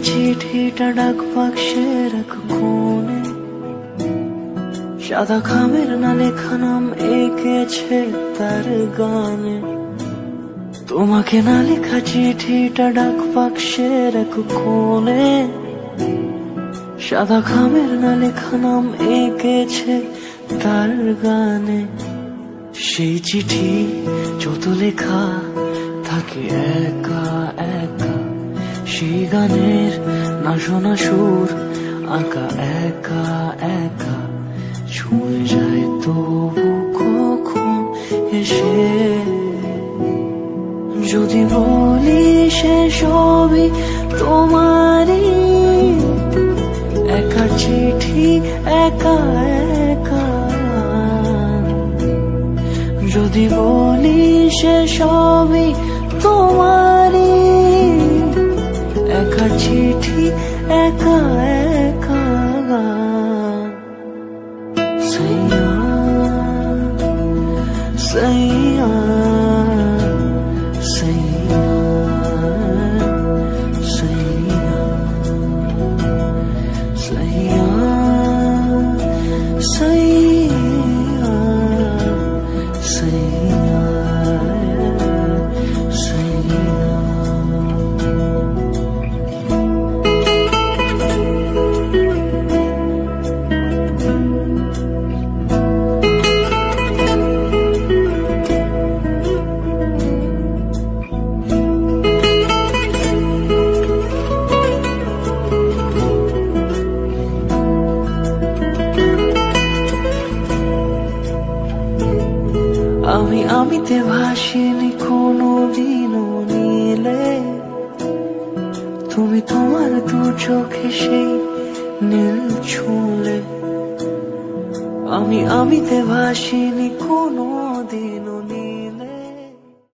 চিঠিটা ডাক বাক্সের এক কোণে, সাদা খামের না লেখা নাম এঁকেছে তার গানে। তোমাকে না লেখা চিঠিটা ডাক বাক্সের এক কোণে, সাদা খামের না লেখা নাম এঁকেছে তার গানে। সেই চিঠি যত লেখা থাকে একা একা, সেই গানের না শোনা সুর আঁকা একা একা, ছুঁয়ে যায় তবু কখন এসে। যদি বলি সে সবই তোমারই, একা চিঠি একা একা। যদি বলি সে সবই তোমারই, একা চিঠি একা একা। সাইয়া সাইয়া সাইয়া সাইয়া সাইয়া সাইয়া সাইয়া সাইয়া। আমিতে ভাসিনি কোনো দিনও নীলে, তুমি তোমার দু চোখে সেই নীল ছুঁলে। আমিতে ভাসিনি কোনো